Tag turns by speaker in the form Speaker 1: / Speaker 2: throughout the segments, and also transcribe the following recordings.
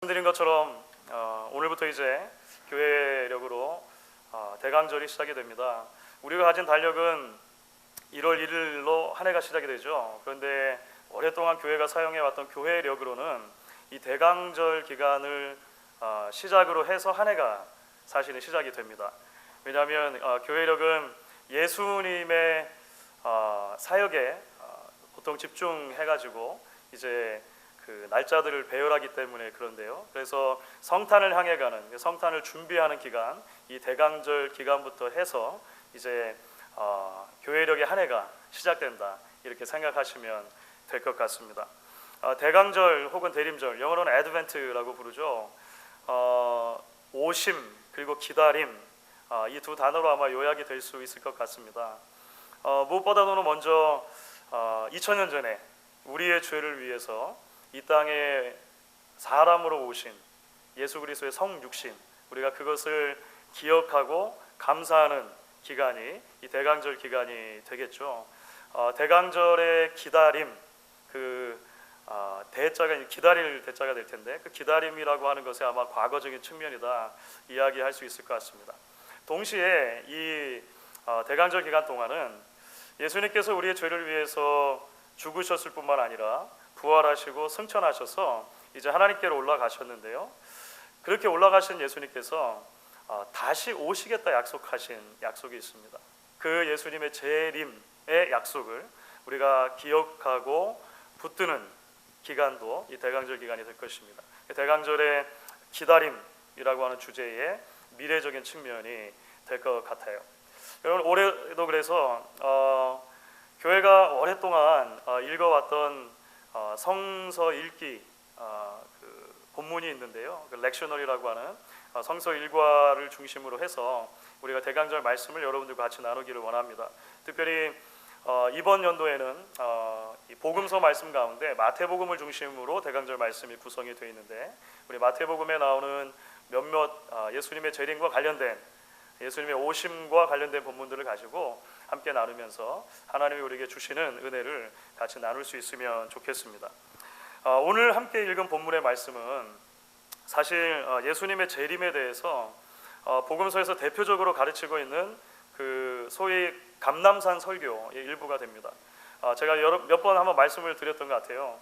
Speaker 1: 말씀드린 것처럼 오늘부터 이제 교회력으로 대강절이 시작이 됩니다. 우리가 가진 달력은 1월 1일로 한 해가 시작이 되죠. 그런데 오랫동안 교회가 사용해왔던 교회력으로는 이 대강절 기간을 시작으로 해서 한 해가 사실은 시작이 됩니다. 왜냐하면 교회력은 예수님의 사역에 보통 집중해가지고 이제 그 날짜들을 배열하기 때문에 그런데요. 그래서 성탄을 향해 가는, 성탄을 준비하는 기간, 이 대강절 기간부터 해서 이제 교회력의 한 해가 시작된다, 이렇게 생각하시면 될 것 같습니다. 대강절 혹은 대림절, 영어로는 애드벤트라고 부르죠. 오심 그리고 기다림, 이 두 단어로 아마 요약이 될 수 있을 것 같습니다. 무엇보다도 먼저 2000년 전에 우리의 죄를 위해서 이 땅에 사람으로 오신 예수 그리스도의 성육신, 우리가 그것을 기억하고 감사하는 기간이 이 대강절 기간이 되겠죠. 대강절의 기다림, 대자가 기다릴 대자가 될 텐데, 그 기다림이라고 하는 것에 아마 과거적인 측면이다 이야기할 수 있을 것 같습니다. 동시에 이 대강절 기간 동안은 예수님께서 우리의 죄를 위해서 죽으셨을 뿐만 아니라 부활하시고 승천하셔서 이제 하나님께로 올라가셨는데요. 그렇게 올라가신 예수님께서 다시 오시겠다 약속하신 약속이 있습니다. 그 예수님의 재림의 약속을 우리가 기억하고 붙드는 기간도 이 대강절 기간이 될 것입니다. 대강절의 기다림이라고 하는 주제의 미래적인 측면이 될 것 같아요. 여러분, 올해도 그래서 교회가 오랫동안 읽어왔던 성서 읽기 그 본문이 있는데요. 그 렉셔널이라고 하는 성서 일과를 중심으로 해서 우리가 대강절 말씀을 여러분들과 같이 나누기를 원합니다. 특별히 이번 연도에는 이 복음서 말씀 가운데 마태복음을 중심으로 대강절 말씀이 구성이 되어 있는데, 우리 마태복음에 나오는 몇몇 예수님의 재림과 관련된, 예수님의 오심과 관련된 본문들을 가지고 함께 나누면서 하나님이 우리에게 주시는 은혜를 같이 나눌 수 있으면 좋겠습니다. 오늘 함께 읽은 본문의 말씀은 사실 예수님의 재림에 대해서 복음서에서 대표적으로 가르치고 있는 그 소위 감람산 설교의 일부가 됩니다. 제가 몇 번 한번 말씀을 드렸던 것 같아요.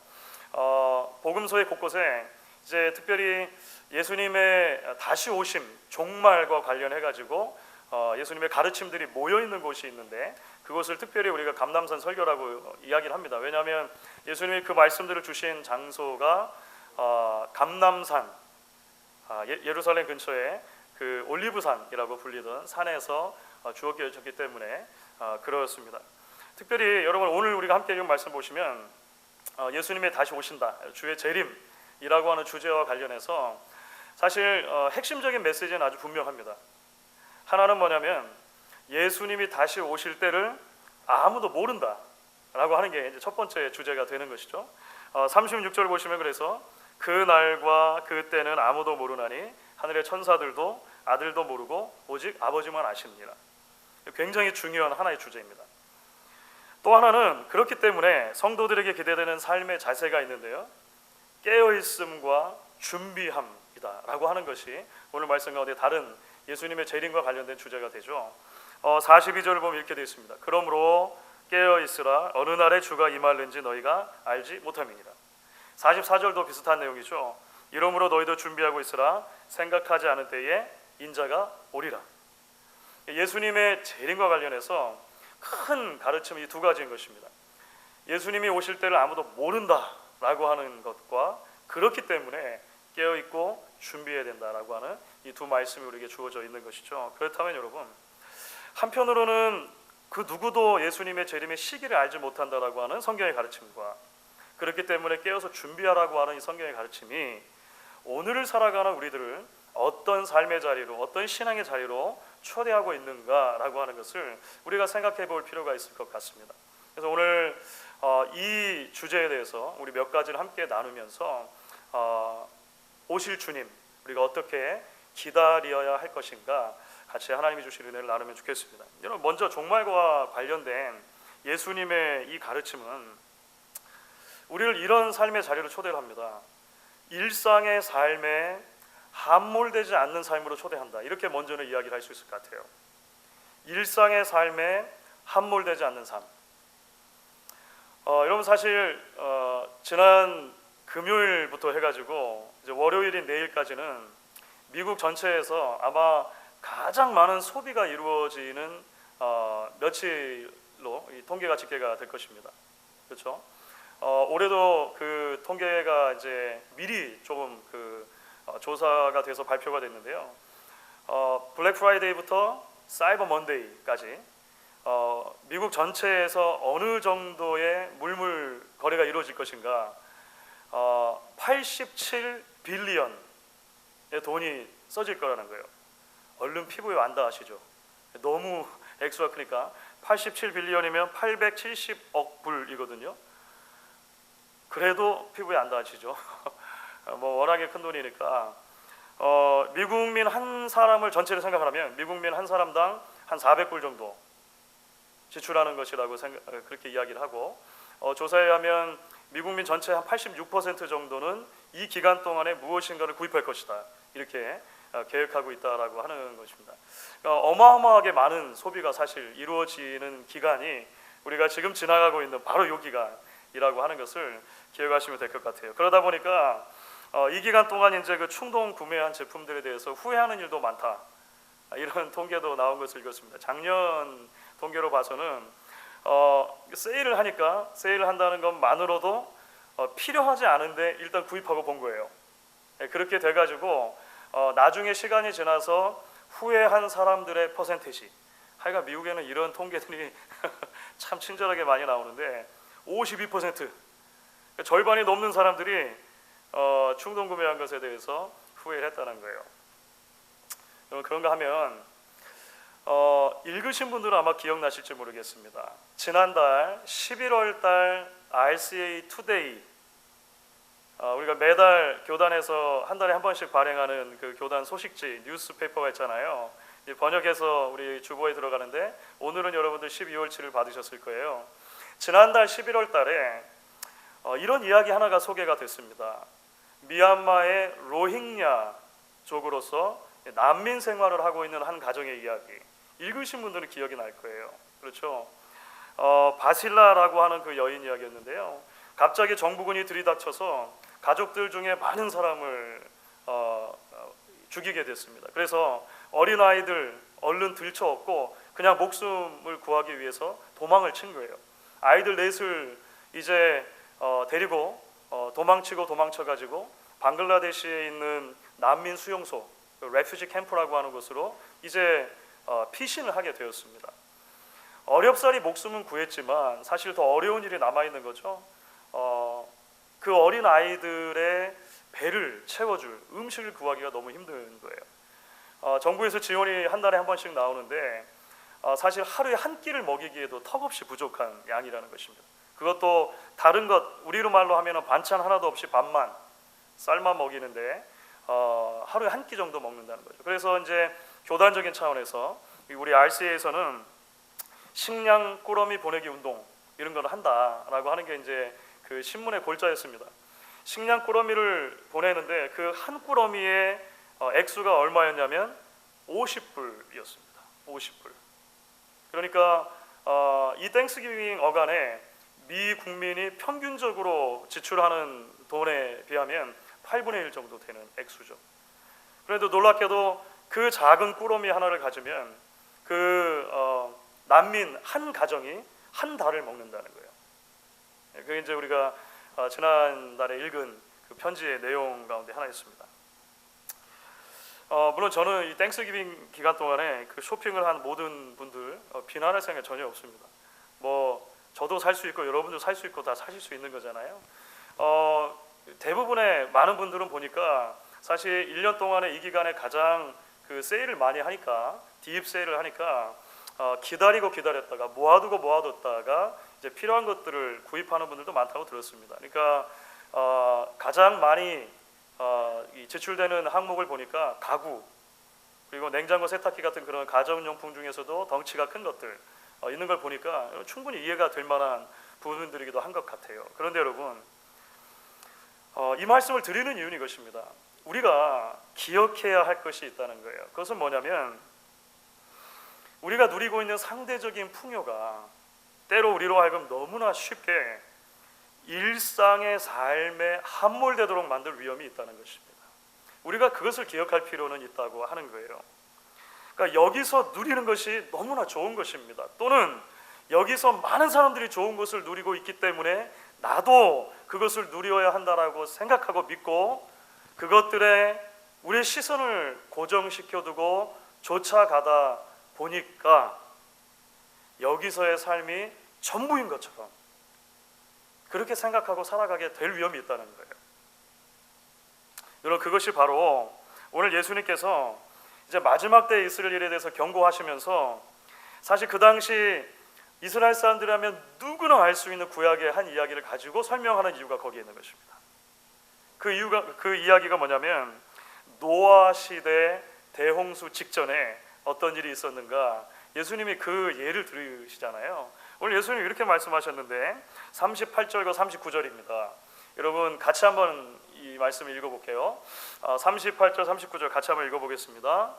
Speaker 1: 복음서의 곳곳에 이제 특별히 예수님의 다시 오심, 종말과 관련해 가지고 예수님의 가르침들이 모여 있는 곳이 있는데, 그것을 특별히 우리가 감람산 설교라고 이야기를 합니다. 왜냐하면 예수님이 그 말씀들을 주신 장소가 감람산, 예루살렘 근처에 그 올리브산이라고 불리던 산에서 주어졌기 때문에 그렇습니다. 특별히 여러분, 오늘 우리가 함께 읽은 말씀 보시면 예수님의 다시 오신다, 주의 재림이라고 하는 주제와 관련해서 사실 핵심적인 메시지는 아주 분명합니다. 하나는 뭐냐면 예수님이 다시 오실 때를 아무도 모른다라고 하는 게 이제 첫 번째 주제가 되는 것이죠. 36절 보시면 그래서 그 날과 그 때는 아무도 모르나니 하늘의 천사들도 아들도 모르고 오직 아버지만 아십니다. 굉장히 중요한 하나의 주제입니다. 또 하나는 그렇기 때문에 성도들에게 기대되는 삶의 자세가 있는데요, 깨어있음과 준비함이다라고 하는 것이 오늘 말씀 가운데 다른 예수님의 재림과 관련된 주제가 되죠. 42절을 보면 이렇게 되어 있습니다. 그러므로 깨어있으라, 어느 날에 주가 임할는지 너희가 알지 못함이니라. 44절도 비슷한 내용이죠. 이러므로 너희도 준비하고 있으라, 생각하지 않은 때에 인자가 오리라. 예수님의 재림과 관련해서 큰 가르침이 이 두 가지인 것입니다. 예수님이 오실 때를 아무도 모른다라고 하는 것과, 그렇기 때문에 깨어있고 준비해야 된다라고 하는 이 두 말씀이 우리에게 주어져 있는 것이죠. 그렇다면 여러분, 한편으로는 그 누구도 예수님의 재림의 시기를 알지 못한다라고 하는 성경의 가르침과, 그렇기 때문에 깨어서 준비하라고 하는 이 성경의 가르침이 오늘을 살아가는 우리들을 어떤 삶의 자리로, 어떤 신앙의 자리로 초대하고 있는가라고 하는 것을 우리가 생각해 볼 필요가 있을 것 같습니다. 그래서 오늘 이 주제에 대해서 우리 몇 가지를 함께 나누면서 오실 주님, 우리가 어떻게 기다려야 할 것인가 같이 하나님이 주실 은혜를 나누면 좋겠습니다. 여러분, 먼저 종말과 관련된 예수님의 이 가르침은 우리를 이런 삶의 자리로 초대를 합니다. 일상의 삶에 함몰되지 않는 삶으로 초대한다. 이렇게 먼저는 이야기를 할 수 있을 것 같아요. 일상의 삶에 함몰되지 않는 삶. 여러분 사실 지난 금요일부터 해가지고 이제 월요일인 내일까지는 미국 전체에서 아마 가장 많은 소비가 이루어지는 며칠로 이 통계가 집계가 될 것입니다. 그렇죠? 올해도 그 통계가 이제 미리 조금 조사가 돼서 발표가 됐는데요. 블랙 프라이데이부터 사이버 먼데이까지 미국 전체에서 어느 정도의 물물 거래가 이루어질 것인가, 87빌리언의 돈이 써질 거라는 거예요. 얼른 피부에 완다 하시죠. 너무 액수가 크니까 87빌리언이면 870억 불이거든요. 그래도 피부에 안 닿으시죠. 뭐 워낙에 큰 돈이니까 미국민 한 사람을 전체를 생각하면 미국민 한 사람당 한 400불 정도 지출하는 것이라고 그렇게 이야기를 하고, 조사에 의하면 미국민 전체 한 86% 정도는 이 기간 동안에 무엇인가를 구입할 것이다, 이렇게 계획하고 있다라고 하는 것입니다. 어마어마하게 많은 소비가 사실 이루어지는 기간이 우리가 지금 지나가고 있는 바로 이 기간이라고 하는 것을 기억하시면 될 것 같아요. 그러다 보니까 이 기간 동안 이제 그 충동 구매한 제품들에 대해서 후회하는 일도 많다, 이런 통계도 나온 것을 읽었습니다. 작년 통계로 봐서는 세일을 하니까, 세일을 한다는 것만으로도 필요하지 않은데 일단 구입하고 본 거예요. 그렇게 돼가지고 나중에 시간이 지나서 후회한 사람들의 퍼센테이지, 하여간 미국에는 이런 통계들이 참 친절하게 많이 나오는데 52%, 절반이 넘는 사람들이 충동 구매한 것에 대해서 후회를 했다는 거예요. 그런가 하면 읽으신 분들은 아마 기억나실지 모르겠습니다. 지난달 11월 달 RCA 투데이, 우리가 매달 교단에서 한 달에 한 번씩 발행하는 그 교단 소식지 뉴스페이퍼가 있잖아요. 번역해서 우리 주보에 들어가는데 오늘은 여러분들 12월 7일 받으셨을 거예요. 지난달 11월 달에 이런 이야기 하나가 소개가 됐습니다. 미얀마의 로힝야족으로서 난민 생활을 하고 있는 한 가정의 이야기. 읽으신 분들은 기억이 날 거예요. 그렇죠? 바실라라고 하는 그 여인 이야기였는데요. 갑자기 정부군이 들이닥쳐서 가족들 중에 많은 사람을 죽이게 됐습니다. 그래서 어린 아이들 얼른 들쳐업고 그냥 목숨을 구하기 위해서 도망을 친 거예요. 아이들 넷을 이제 데리고 도망치고 도망쳐가지고 방글라데시에 있는 난민 수용소, 레퓨지 캠프라고 하는 곳으로 이제 피신을 하게 되었습니다. 어렵사리 목숨은 구했지만 사실 더 어려운 일이 남아있는 거죠. 그 어린 아이들의 배를 채워줄 음식을 구하기가 너무 힘든 거예요. 정부에서 지원이 한 달에 한 번씩 나오는데 사실 하루에 한 끼를 먹이기에도 턱없이 부족한 양이라는 것입니다. 그것도 다른 것, 우리로 말로 하면 반찬 하나도 없이 밥만, 쌀만 먹이는데 하루에 한 끼 정도 먹는다는 거죠. 그래서 이제 교단적인 차원에서 우리 RCA에서는 식량 꾸러미 보내기 운동 이런 걸 한다라고 하는 게 이제 그 신문의 골자였습니다. 식량 꾸러미를 보내는데 그 한 꾸러미의 액수가 얼마였냐면 50불이었습니다. 50불. 그러니까 이 땡스기빙 어간에 미 국민이 평균적으로 지출하는 돈에 비하면 8분의 1 정도 되는 액수죠. 그래도 놀랍게도 그 작은 꾸러미 하나를 가지면 그 난민 한 가정이 한 달을 먹는다는 거예요. 그게 이제 우리가 지난달에 읽은 그 편지의 내용 가운데 하나였습니다. 물론 저는 이 땡스기빙 기간 동안에 그 쇼핑을 한 모든 분들 비난할 생각이 전혀 없습니다. 뭐 저도 살 수 있고 여러분도 살 수 있고 다 사실 수 있는 거잖아요. 대부분의 많은 분들은 보니까 사실 1년 동안에 이 기간에 가장 그 세일을 많이 하니까, 딥 세일을 하니까 기다리고 기다렸다가 모아두고 이제 필요한 것들을 구입하는 분들도 많다고 들었습니다. 그러니까 가장 많이 지출되는 항목을 보니까 가구, 그리고 냉장고, 세탁기 같은 그런 가정용품 중에서도 덩치가 큰 것들 있는 걸 보니까 충분히 이해가 될 만한 부분들이기도 한 것 같아요. 그런데 여러분, 이 말씀을 드리는 이유는 이것입니다. 우리가 기억해야 할 것이 있다는 거예요. 그것은 뭐냐면 우리가 누리고 있는 상대적인 풍요가 때로 우리로 하여금 너무나 쉽게 일상의 삶에 함몰되도록 만들 위험이 있다는 것입니다. 우리가 그것을 기억할 필요는 있다고 하는 거예요. 그러니까 여기서 누리는 것이 너무나 좋은 것입니다. 또는 여기서 많은 사람들이 좋은 것을 누리고 있기 때문에 나도 그것을 누려야 한다라고 생각하고 믿고 그것들에 우리의 시선을 고정시켜두고 쫓아가다 보니까 여기서의 삶이 전부인 것처럼 그렇게 생각하고 살아가게 될 위험이 있다는 거예요. 여러분, 그것이 바로 오늘 예수님께서 이제 마지막 때 있을 일에 대해서 경고하시면서 사실 그 당시 이스라엘 사람들이라면 누구나 알 수 있는 구약의 한 이야기를 가지고 설명하는 이유가 거기에 있는 것입니다. 그 이야기가 뭐냐면 노아 시대 대홍수 직전에 어떤 일이 있었는가, 예수님이 그 예를 들으시잖아요. 오늘 예수님이 이렇게 말씀하셨는데 38절과 39절입니다. 여러분 같이 한번 이 말씀을 읽어볼게요. 38절 39절 같이 한번 읽어보겠습니다.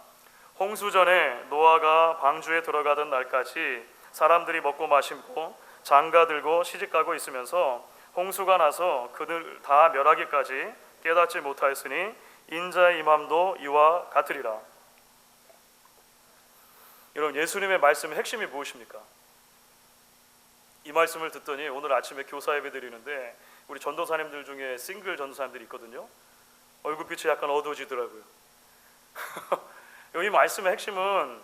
Speaker 1: 홍수 전에 노아가 방주에 들어가던 날까지 사람들이 먹고 마시고 장가들고 시집가고 있으면서 홍수가 나서 그들 다 멸하기까지 깨닫지 못하였으니 인자의 임함도 이와 같으리라. 여러분, 예수님의 말씀의 핵심이 무엇입니까? 이 말씀을 듣더니 오늘 아침에 교사 예배 드리는데 우리 전도사님들 중에 싱글 전도사님들이 있거든요. 얼굴빛이 약간 어두워지더라고요. 이 말씀의 핵심은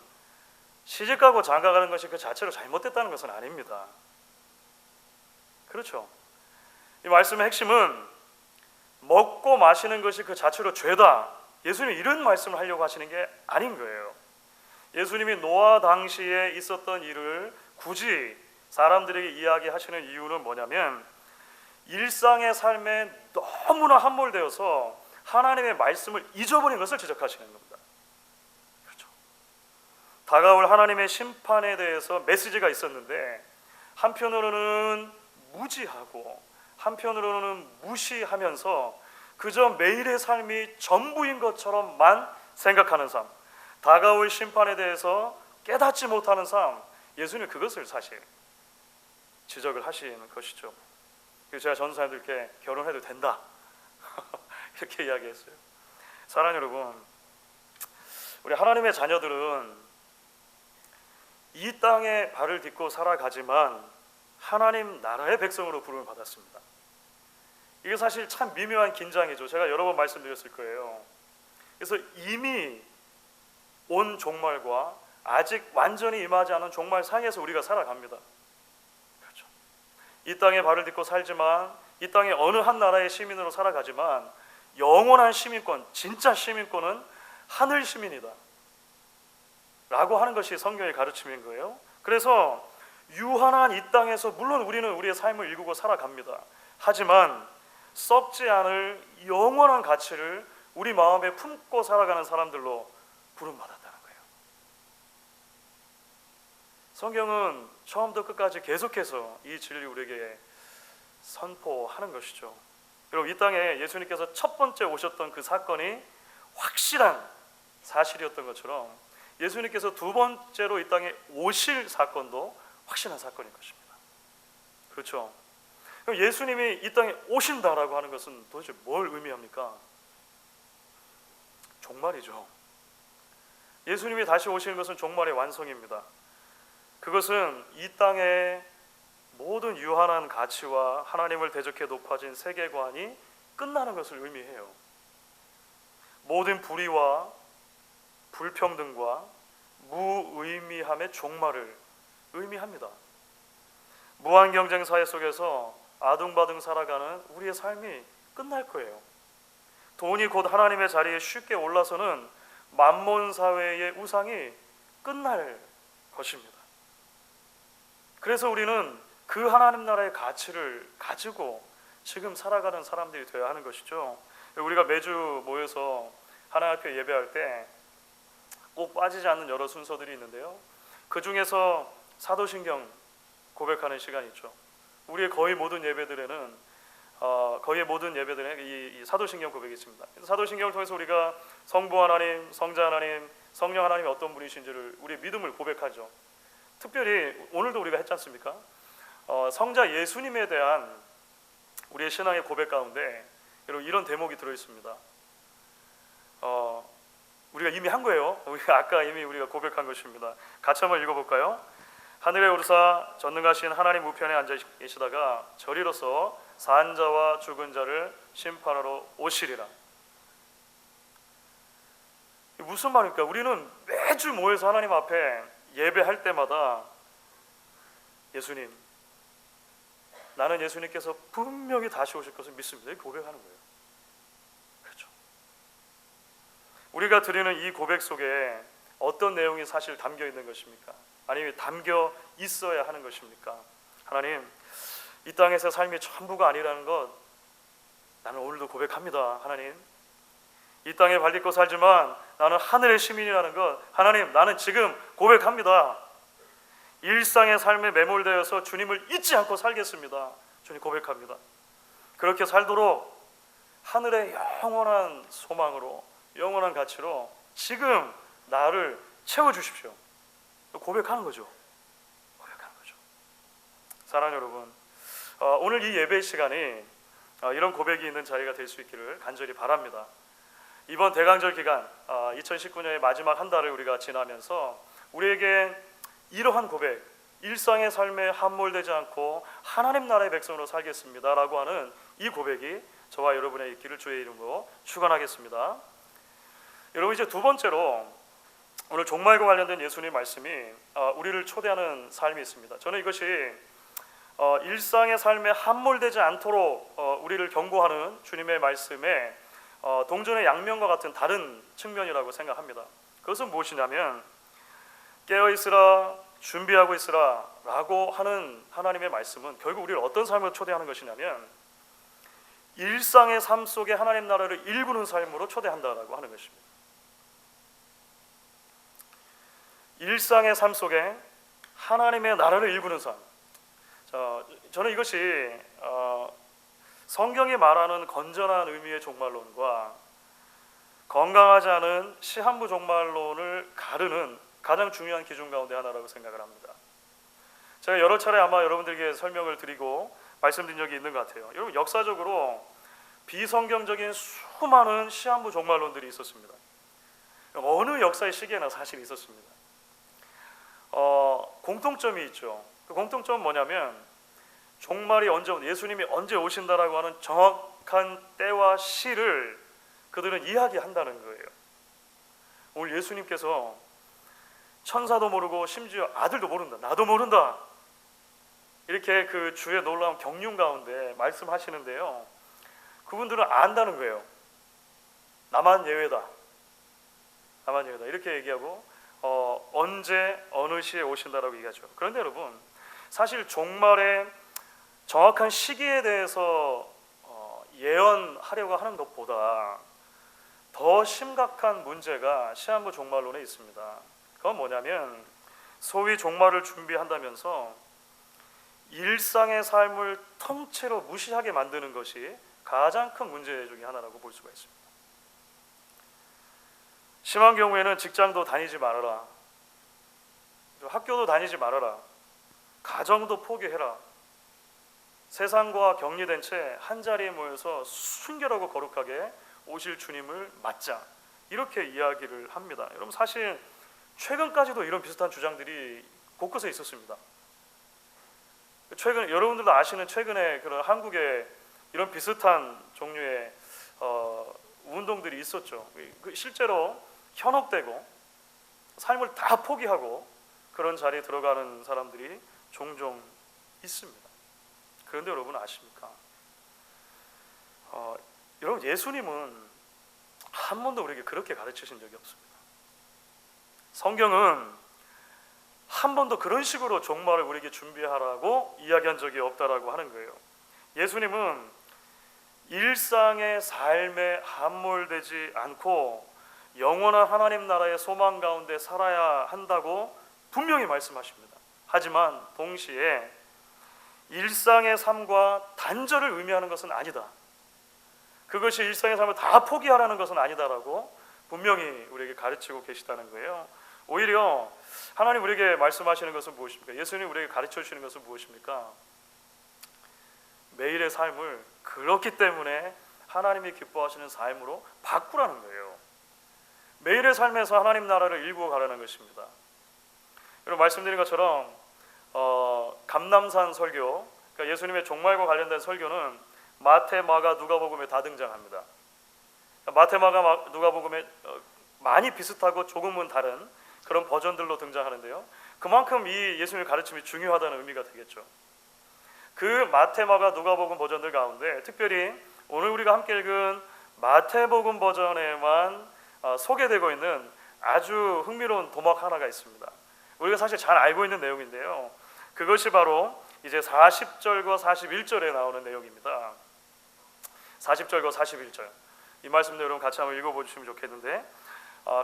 Speaker 1: 시집가고 장가가는 것이 그 자체로 잘못됐다는 것은 아닙니다. 그렇죠? 이 말씀의 핵심은 먹고 마시는 것이 그 자체로 죄다, 예수님이 이런 말씀을 하려고 하시는 게 아닌 거예요. 예수님이 노아 당시에 있었던 일을 굳이 사람들에게 이야기하시는 이유는 뭐냐면 일상의 삶에 너무나 함몰되어서 하나님의 말씀을 잊어버린 것을 지적하시는 겁니다. 그렇죠? 다가올 하나님의 심판에 대해서 메시지가 있었는데 한편으로는 무지하고 한편으로는 무시하면서 그저 매일의 삶이 전부인 것처럼만 생각하는 삶, 다가올 심판에 대해서 깨닫지 못하는 삶, 예수님은 그것을 사실 지적을 하시는 것이죠. 그래서 제가 전도사님들께 결혼해도 된다 이렇게 이야기했어요. 사랑하는 여러분, 우리 하나님의 자녀들은 이 땅에 발을 딛고 살아가지만 하나님 나라의 백성으로 부름을 받았습니다. 이게 사실 참 미묘한 긴장이죠. 제가 여러 번 말씀드렸을 거예요. 그래서 이미 온 종말과 아직 완전히 임하지 않은 종말 사이에서 우리가 살아갑니다. 그렇죠? 이 땅에 발을 딛고 살지만, 이 땅의 어느 한 나라의 시민으로 살아가지만 영원한 시민권, 진짜 시민권은 하늘 시민이다 라고 하는 것이 성경의 가르침인 거예요. 그래서 유한한 이 땅에서 물론 우리는 우리의 삶을 일구고 살아갑니다. 하지만 썩지 않을 영원한 가치를 우리 마음에 품고 살아가는 사람들로 부름받았다는 거예요. 성경은 처음부터 끝까지 계속해서 이 진리 우리에게 선포하는 것이죠. 그리고 이 땅에 예수님께서 첫 번째 오셨던 그 사건이 확실한 사실이었던 것처럼 예수님께서 두 번째로 이 땅에 오실 사건도 확실한 사건인 것입니다. 그렇죠? 그럼 예수님이 이 땅에 오신다라고 하는 것은 도대체 뭘 의미합니까? 종말이죠. 예수님이 다시 오시는 것은 종말의 완성입니다. 그것은 이 땅의 모든 유한한 가치와 하나님을 대적해 높아진 세계관이 끝나는 것을 의미해요. 모든 불의와 불평등과 무의미함의 종말을 의미합니다. 무한 경쟁 사회 속에서 아둥바둥 살아가는 우리의 삶이 끝날 거예요. 돈이 곧 하나님의 자리에 쉽게 올라서는 만몬 사회의 우상이 끝날 것입니다. 그래서 우리는 그 하나님 나라의 가치를 가지고 지금 살아가는 사람들이 되어야 하는 것이죠. 우리가 매주 모여서 하나님 앞에 예배할 때 꼭 빠지지 않는 여러 순서들이 있는데요. 그 중에서 사도신경 고백하는 시간이 있죠. 우리의 거의 모든 예배들에는 거의 모든 예배들에 이 사도신경 고백이 있습니다. 사도신경을 통해서 우리가 성부 하나님, 성자 하나님, 성령 하나님이 어떤 분이신지를 우리의 믿음을 고백하죠. 특별히 오늘도 우리가 했지 않습니까? 성자 예수님에 대한 우리의 신앙의 고백 가운데 여러분 이런 대목이 들어 있습니다. 우리가 이미 한 거예요. 우리가 아까 이미 우리가 고백한 것입니다. 같이 한번 읽어볼까요? 하늘에 오르사 전능하신 하나님 우편에 앉아 계시다가 저리로서 산 자와 죽은 자를 심판하러 오시리라. 무슨 말입니까? 우리는 매주 모여서 하나님 앞에 예배할 때마다 예수님, 나는 예수님께서 분명히 다시 오실 것을 믿습니다. 이렇게 고백하는 거예요. 그렇죠? 우리가 드리는 이 고백 속에 어떤 내용이 사실 담겨 있는 것입니까? 아니면 담겨 있어야 하는 것입니까? 하나님, 이 땅에서 삶이 전부가 아니라는 것 나는 오늘도 고백합니다. 하나님, 이 땅에 발딛고 살지만 나는 하늘의 시민이라는 것 하나님, 나는 지금 고백합니다. 일상의 삶에 매몰되어서 주님을 잊지 않고 살겠습니다. 주님 고백합니다. 그렇게 살도록 하늘의 영원한 소망으로, 영원한 가치로 지금 나를 채워주십시오. 고백하는 거죠. 고백하는 거죠. 사랑하는 여러분, 오늘 이 예배 시간이 이런 고백이 있는 자리가 될 수 있기를 간절히 바랍니다. 이번 대강절 기간 2019년의 마지막 한 달을 우리가 지나면서 우리에게 이러한 고백, 일상의 삶에 함몰되지 않고 하나님 나라의 백성으로 살겠습니다라고 하는 이 고백이 저와 여러분의 있기를 주의 이름으로 축원하겠습니다. 여러분, 이제 두 번째로 오늘 종말과 관련된 예수님의 말씀이 우리를 초대하는 삶이 있습니다. 저는 이것이 일상의 삶에 함몰되지 않도록 우리를 경고하는 주님의 말씀에 동전의 양면과 같은 다른 측면이라고 생각합니다. 그것은 무엇이냐면 깨어있으라, 준비하고 있으라 라고 하는 하나님의 말씀은 결국 우리를 어떤 삶을 초대하는 것이냐면 일상의 삶 속에 하나님 나라를 일구는 삶으로 초대한다라고 하는 것입니다. 일상의 삶 속에 하나님의 나라를 일구는 삶. 저는 이것이 성경이 말하는 건전한 의미의 종말론과 건강하지 않은 시한부 종말론을 가르는 가장 중요한 기준 가운데 하나라고 생각을 합니다. 제가 여러 차례 아마 여러분들에게 설명을 드리고 말씀드린 적이 있는 것 같아요. 여러분, 역사적으로 비성경적인 수많은 시한부 종말론들이 있었습니다. 어느 역사의 시기에나 사실 있었습니다. 공통점이 있죠. 그 공통점은 뭐냐면 종말이 언제, 예수님이 언제 오신다라고 하는 정확한 때와 시를 그들은 이야기한다는 거예요. 오늘 예수님께서 천사도 모르고 심지어 아들도 모른다, 나도 모른다, 이렇게 그 주의 놀라운 경륜 가운데 말씀하시는데요, 그분들은 안다는 거예요. 나만 예외다, 나만 예외다, 이렇게 얘기하고 언제 어느 시에 오신다라고 얘기하죠. 그런데 여러분, 사실 종말의 정확한 시기에 대해서 예언하려고 하는 것보다 더 심각한 문제가 시한부 종말론에 있습니다. 그건 뭐냐면 소위 종말을 준비한다면서 일상의 삶을 통째로 무시하게 만드는 것이 가장 큰 문제 중에 하나라고 볼 수가 있습니다. 심한 경우에는 직장도 다니지 말아라, 학교도 다니지 말아라, 가정도 포기해라, 세상과 격리된 채 한자리에 모여서 순결하고 거룩하게 오실 주님을 맞자, 이렇게 이야기를 합니다. 여러분, 사실 최근까지도 이런 비슷한 주장들이 곳곳에 있었습니다. 최근 여러분들도 아시는 최근에 그런 한국에 이런 비슷한 종류의 운동들이 있었죠. 실제로 현혹되고 삶을 다 포기하고 그런 자리에 들어가는 사람들이 종종 있습니다. 그런데 여러분 아십니까? 여러분, 예수님은 한 번도 우리에게 그렇게 가르치신 적이 없습니다. 성경은 한 번도 그런 식으로 종말을 우리에게 준비하라고 이야기한 적이 없다라고 하는 거예요. 예수님은 일상의 삶에 함몰되지 않고 영원한 하나님 나라의 소망 가운데 살아야 한다고 분명히 말씀하십니다. 하지만 동시에 일상의 삶과 단절을 의미하는 것은 아니다. 그것이 일상의 삶을 다 포기하라는 것은 아니다라고 분명히 우리에게 가르치고 계시다는 거예요. 오히려 하나님 우리에게 말씀하시는 것은 무엇입니까? 예수님 우리에게 가르쳐 주시는 것은 무엇입니까? 매일의 삶을 그렇기 때문에 하나님이 기뻐하시는 삶으로 바꾸라는 거예요. 매일의 삶에서 하나님 나라를 일구어 가라는 것입니다. 여러분 말씀드린 것처럼 감람산 설교, 그러니까 예수님의 종말과 관련된 설교는 마태, 마가, 누가복음에 다 등장합니다. 마태, 마가, 누가복음에 많이 비슷하고 조금은 다른 그런 버전들로 등장하는데요. 그만큼 이 예수님의 가르침이 중요하다는 의미가 되겠죠. 그 마태, 마가, 누가복음 버전들 가운데 특별히 오늘 우리가 함께 읽은 마태복음 버전에만 소개되고 있는 아주 흥미로운 도막 하나가 있습니다. 우리가 사실 잘 알고 있는 내용인데요. 그것이 바로 이제 40절과 41절에 나오는 내용입니다. 40절과 41절. 이 말씀도 여러분 같이 한번 읽어보시면 좋겠는데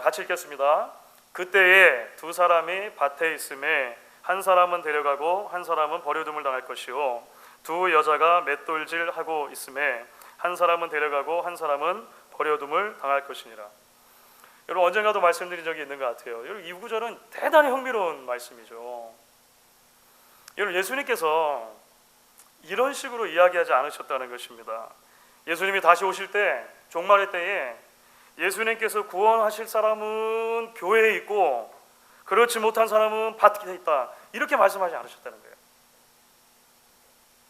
Speaker 1: 같이 읽겠습니다. 그때에 두 사람이 밭에 있음에 한 사람은 데려가고 한 사람은 버려둠을 당할 것이요 두 여자가 맷돌질하고 있음에 한 사람은 데려가고 한 사람은 버려둠을 당할 것이니라. 여러분 언젠가도 말씀드린 적이 있는 것 같아요. 여러분 이 구절은 대단히 흥미로운 말씀이죠. 여러분 예수님께서 이런 식으로 이야기하지 않으셨다는 것입니다. 예수님이 다시 오실 때 종말의 때에 예수님께서 구원하실 사람은 교회에 있고 그렇지 못한 사람은 밭에 있다 이렇게 말씀하지 않으셨다는 거예요.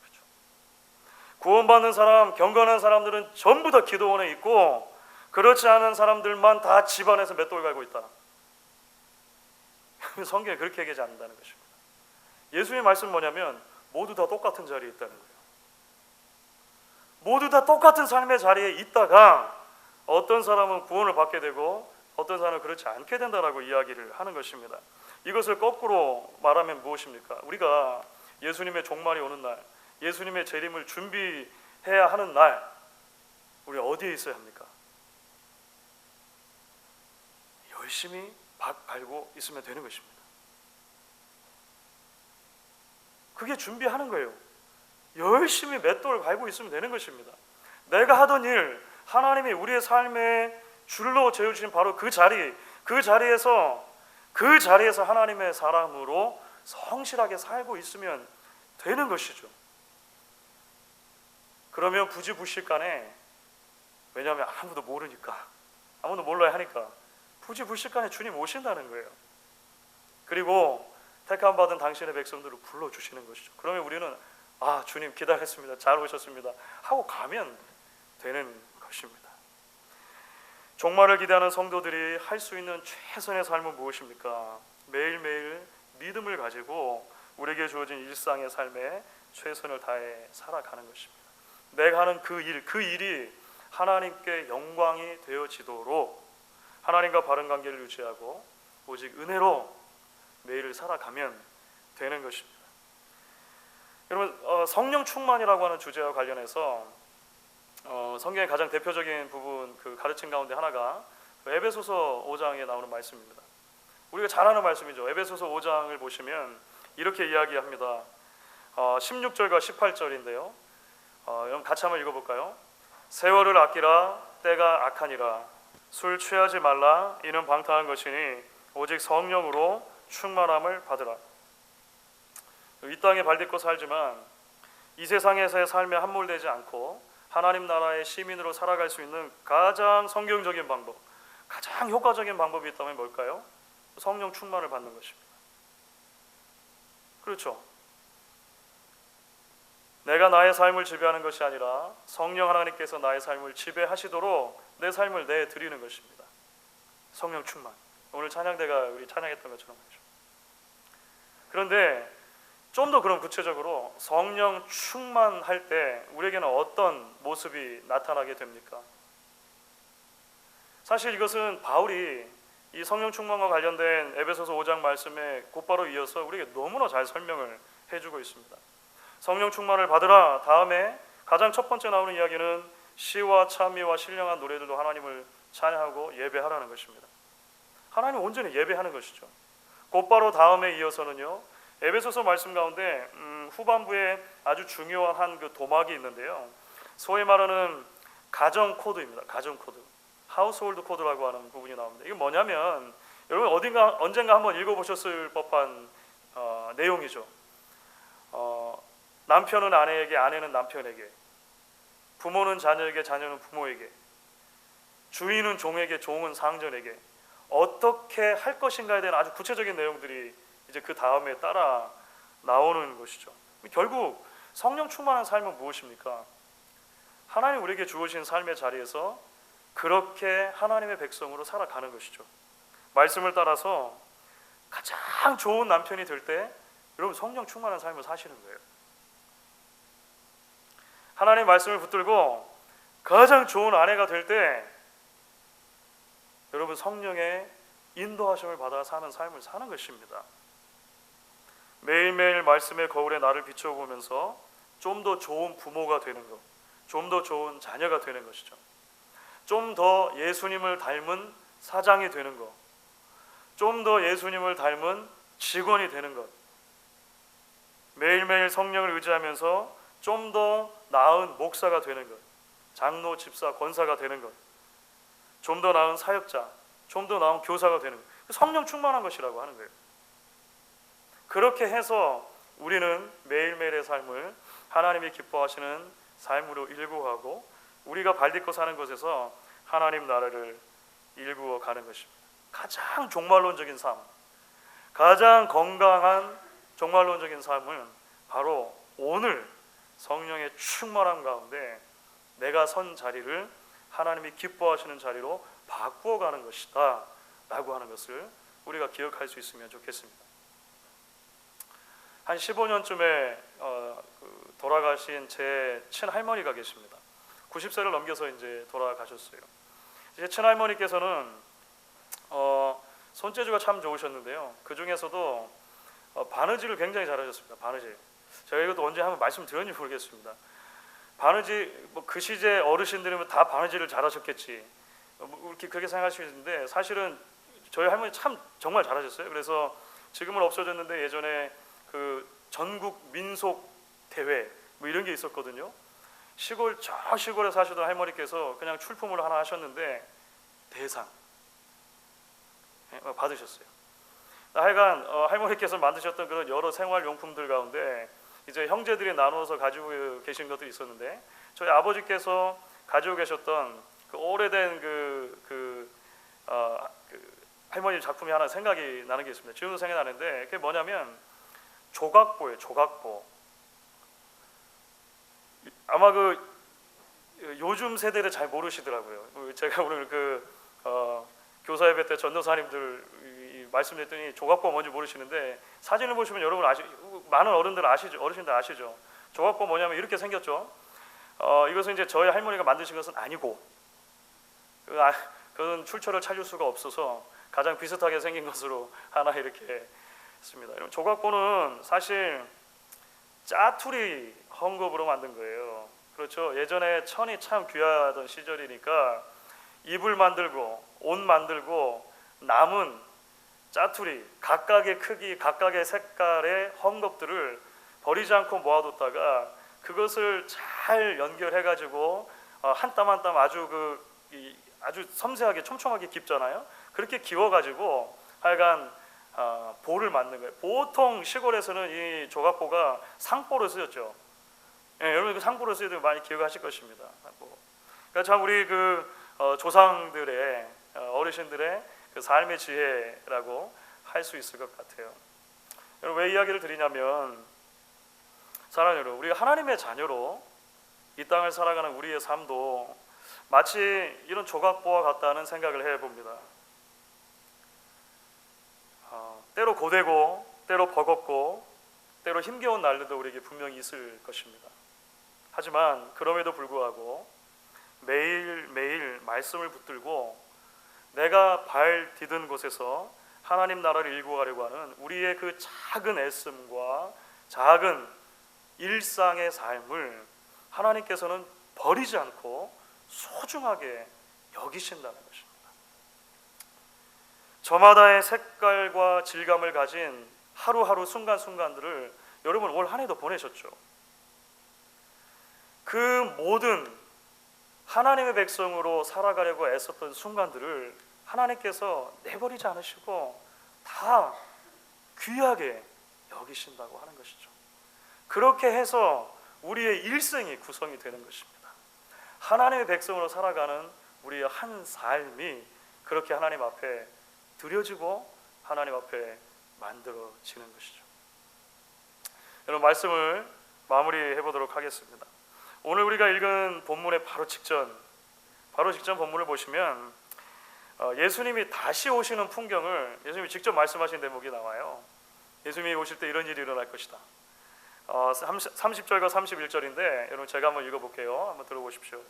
Speaker 1: 그렇죠? 구원받는 사람, 경건한 사람들은 전부 다 기도원에 있고 그렇지 않은 사람들만 다 집안에서 맷돌 갈고 있다. 성경에 그렇게 얘기하지 않는다는 것입니다. 예수님의 말씀은 뭐냐면 모두 다 똑같은 자리에 있다는 거예요. 모두 다 똑같은 삶의 자리에 있다가 어떤 사람은 구원을 받게 되고 어떤 사람은 그렇지 않게 된다라고 이야기를 하는 것입니다. 이것을 거꾸로 말하면 무엇입니까? 우리가 예수님의 종말이 오는 날, 예수님의 재림을 준비해야 하는 날, 우리 어디에 있어야 합니까? 열심히 밭 갈고 있으면 되는 것입니다. 그게 준비하는 거예요. 열심히 맷돌을 갈고 있으면 되는 것입니다. 내가 하던 일, 하나님이 우리의 삶에 줄로 재어주신 바로 그 자리에서 하나님의 사람으로 성실하게 살고 있으면 되는 것이죠. 그러면 부지불식간에, 왜냐하면 아무도 모르니까, 아무도 몰라야 하니까 부지불식간에 주님 오신다는 거예요. 그리고 택함 받은 당신의 백성들을 불러주시는 것이죠. 그러면 우리는 주님 기다렸습니다, 잘 오셨습니다 하고 가면 되는 것입니다. 종말을 기대하는 성도들이 할 수 있는 최선의 삶은 무엇입니까? 매일매일 믿음을 가지고 우리에게 주어진 일상의 삶에 최선을 다해 살아가는 것입니다. 내가 하는 그 일이 하나님께 영광이 되어지도록 하나님과 바른 관계를 유지하고 오직 은혜로 매일을 살아가면 되는 것입니다. 여러분 성령 충만이라고 하는 주제와 관련해서 성경의 가장 대표적인 부분 그 가르침 가운데 하나가 에베소서 5장에 나오는 말씀입니다. 우리가 잘 아는 말씀이죠. 에베소서 5장을 보시면 이렇게 이야기합니다. 16절과 18절인데요. 여러분 같이 한번 읽어볼까요? 세월을 아끼라 때가 악하니라. 술 취하지 말라 이는 방탕한 것이니 오직 성령으로 충만함을 받으라. 이 땅에 발딛고 살지만 이 세상에서의 삶에 함몰되지 않고 하나님 나라의 시민으로 살아갈 수 있는 가장 성경적인 방법, 가장 효과적인 방법이 있다면 뭘까요? 성령 충만을 받는 것입니다. 그렇죠? 내가 나의 삶을 지배하는 것이 아니라 성령 하나님께서 나의 삶을 지배하시도록 내 삶을 내드리는 것입니다. 성령 충만. 오늘 찬양대가 우리 찬양했던 것처럼 말이죠. 그런데 좀 더 그럼 구체적으로 성령 충만할 때 우리에게는 어떤 모습이 나타나게 됩니까? 사실 이것은 바울이 이 성령 충만과 관련된 에베소서 5장 말씀에 곧바로 이어서 우리에게 너무나 잘 설명을 해주고 있습니다. 성령 충만을 받으라 다음에 가장 첫 번째 나오는 이야기는 시와 찬미와 신령한 노래들로 하나님을 찬양하고 예배하라는 것입니다. 하나님 온전히 예배하는 것이죠. 곧바로 다음에 이어서는요 에베소서 말씀 가운데 후반부에 아주 중요한 그 도막이 있는데요. 소위 말하는 가정 코드입니다. 가정 코드, 하우스홀드 코드라고 하는 부분이 나옵니다. 이게 뭐냐면 여러분 언젠가 한번 읽어보셨을 법한 내용이죠. 남편은 아내에게, 아내는 남편에게, 부모는 자녀에게, 자녀는 부모에게, 주인은 종에게, 종은 상전에게 어떻게 할 것인가에 대한 아주 구체적인 내용들이 이제 그 다음에 따라 나오는 것이죠. 결국 성령 충만한 삶은 무엇입니까? 하나님 우리에게 주어진 삶의 자리에서 그렇게 하나님의 백성으로 살아가는 것이죠. 말씀을 따라서 가장 좋은 남편이 될 때 여러분 성령 충만한 삶을 사시는 거예요. 하나님 말씀을 붙들고 가장 좋은 아내가 될 때 여러분 성령의 인도하심을 받아 사는 삶을 사는 것입니다. 매일매일 말씀의 거울에 나를 비춰보면서 좀 더 좋은 부모가 되는 것, 좀 더 좋은 자녀가 되는 것이죠. 좀 더 예수님을 닮은 사장이 되는 것, 좀 더 예수님을 닮은 직원이 되는 것, 매일매일 성령을 의지하면서 좀 더 나은 목사가 되는 것, 장로, 집사, 권사가 되는 것, 좀 더 나은 사역자, 좀 더 나은 교사가 되는 것, 성령 충만한 것이라고 하는 거예요. 그렇게 해서 우리는 매일매일의 삶을 하나님이 기뻐하시는 삶으로 일구하고 우리가 발딛고 사는 것에서 하나님 나라를 일구어 가는 것입니다. 가장 종말론적인 삶, 가장 건강한 종말론적인 삶은 바로 오늘 성령의 충만함 가운데 내가 선 자리를 하나님이 기뻐하시는 자리로 바꾸어 가는 것이다 라고 하는 것을 우리가 기억할 수 있으면 좋겠습니다. 한 15년쯤에 돌아가신 제 친할머니가 계십니다. 90세를 넘겨서 이제 돌아가셨어요. 제 친할머니께서는 손재주가 참 좋으셨는데요. 그 중에서도 바느질을 굉장히 잘하셨습니다. 바느질. 제가 이것도 언제 한번 말씀드렸는지 모르겠습니다. 바느질, 그 시대 어르신들이면 다 바느질을 잘하셨겠지. 이렇게 그렇게 생각하시는데 사실은 저희 할머니 참 정말 잘하셨어요. 그래서 지금은 없어졌는데 예전에 그 전국 민속 대회 이런 게 있었거든요. 저 시골에 사시던 할머니께서 그냥 출품을 하나 하셨는데 대상 받으셨어요. 하여간 할머니께서 만드셨던 그런 여러 생활용품들 가운데 이제 형제들이 나누어서 가지고 계신 것들이 있었는데 저희 아버지께서 가지고 계셨던 그 오래된 그 할머니 작품이 하나 생각이 나는 게 있습니다. 지금도 생각나는데 그게 뭐냐면 조각보예요. 조각보. 아마 요즘 세대를 잘 모르시더라고요. 제가 오늘 교사 예배 때 전도사님들 말씀드렸더니 조각보 뭔지 모르시는데 사진을 보시면 여러분 많은 어른신들 아시죠? 조각보 뭐냐면 이렇게 생겼죠. 이것은 이제 저희 할머니가 만드신 것은 아니고 그건 출처를 찾을 수가 없어서 가장 비슷하게 생긴 것으로 하나 이렇게 했습니다. 조각보는 사실 짜투리 헝겊으로 만든 거예요. 그렇죠. 예전에 천이 참 귀하던 시절이니까 이불 만들고 옷 만들고 남은 짜투리 각각의 크기 각각의 색깔의 헝겊들을 버리지 않고 모아뒀다가 그것을 잘 연결해 가지고 한 땀 한 땀 아주 섬세하게 촘촘하게 깁잖아요. 그렇게 기워 가지고 하여간 보를 만든 거예요. 보통 시골에서는 이 조각보가 상보로 쓰였죠. 예, 여러분 그 상보로 쓰여도 많이 기억하실 것입니다. 그러니까 참 우리 조상들의 어르신들의 그 삶의 지혜라고 할 수 있을 것 같아요. 여러분 왜 이야기를 드리냐면 사랑하는 여러분, 우리가 하나님의 자녀로 이 땅을 살아가는 우리의 삶도 마치 이런 조각보와 같다는 생각을 해봅니다. 때로 고되고 때로 버겁고 때로 힘겨운 날들도 우리에게 분명히 있을 것입니다. 하지만 그럼에도 불구하고 매일매일 말씀을 붙들고 내가 발 디든 곳에서 하나님 나라를 일구가려고 하는 우리의 그 작은 애씀과 작은 일상의 삶을 하나님께서는 버리지 않고 소중하게 여기신다는 것입니다. 저마다의 색깔과 질감을 가진 하루하루 순간순간들을 여러분 올 한 해도 보내셨죠. 그 모든 하나님의 백성으로 살아가려고 애썼던 순간들을 하나님께서 내버리지 않으시고 다 귀하게 여기신다고 하는 것이죠. 그렇게 해서 우리의 일생이 구성이 되는 것입니다. 하나님의 백성으로 살아가는 우리의 한 삶이 그렇게 하나님 앞에 드려지고 하나님 앞에 만들어지는 것이죠. 여러분, 말씀을 마무리해 보도록 하겠습니다. 오늘 우리가 읽은 본문의 바로 직전 본문을 보시면 예수님이 다시 오시는 풍경을 예수님이 직접 말씀하신 대목이 나와요. 예수님이 오실 때 이런 일이 일어날 것이다. 30절과 31절인데 여러분 제가 한번 읽어볼게요. 한번 들어보십시오.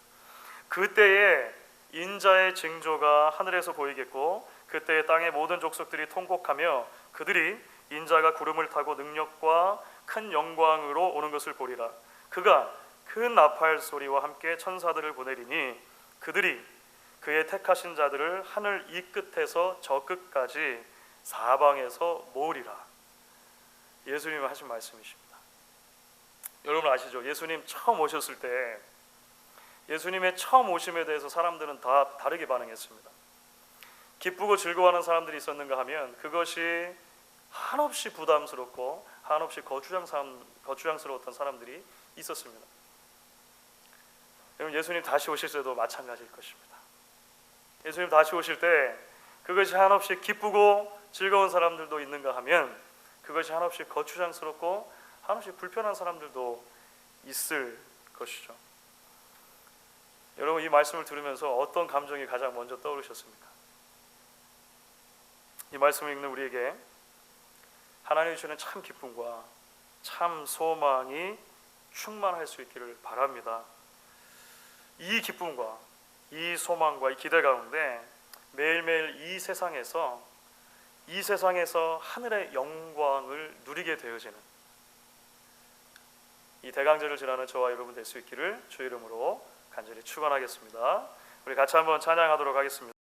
Speaker 1: 그때에 인자의 징조가 하늘에서 보이겠고 그때에 땅의 모든 족속들이 통곡하며 그들이 인자가 구름을 타고 능력과 큰 영광으로 오는 것을 보리라. 그가 큰 나팔 소리와 함께 천사들을 보내리니 그들이 그의 택하신 자들을 하늘 이 끝에서 저 끝까지 사방에서 모으리라. 예수님이 하신 말씀이십니다. 여러분 아시죠? 예수님 처음 오셨을 때 예수님의 처음 오심에 대해서 사람들은 다 다르게 반응했습니다. 기쁘고 즐거워하는 사람들이 있었는가 하면 그것이 한없이 부담스럽고 한없이 거추장스러웠던 사람들이 있었습니다. 여러분, 예수님 다시 오실 때도 마찬가지일 것입니다. 예수님 다시 오실 때 그것이 한없이 기쁘고 즐거운 사람들도 있는가 하면 그것이 한없이 거추장스럽고 한없이 불편한 사람들도 있을 것이죠. 여러분, 이 말씀을 들으면서 어떤 감정이 가장 먼저 떠오르셨습니까? 이 말씀을 읽는 우리에게 하나님이 주시는 참 기쁨과 참 소망이 충만할 수 있기를 바랍니다. 이 기쁨과 이 소망과 이 기대 가운데 매일매일 이 세상에서 하늘의 영광을 누리게 되어지는 이 대강절을 지나는 저와 여러분 될 수 있기를 주의 이름으로 간절히 축원하겠습니다. 우리 같이 한번 찬양하도록 하겠습니다.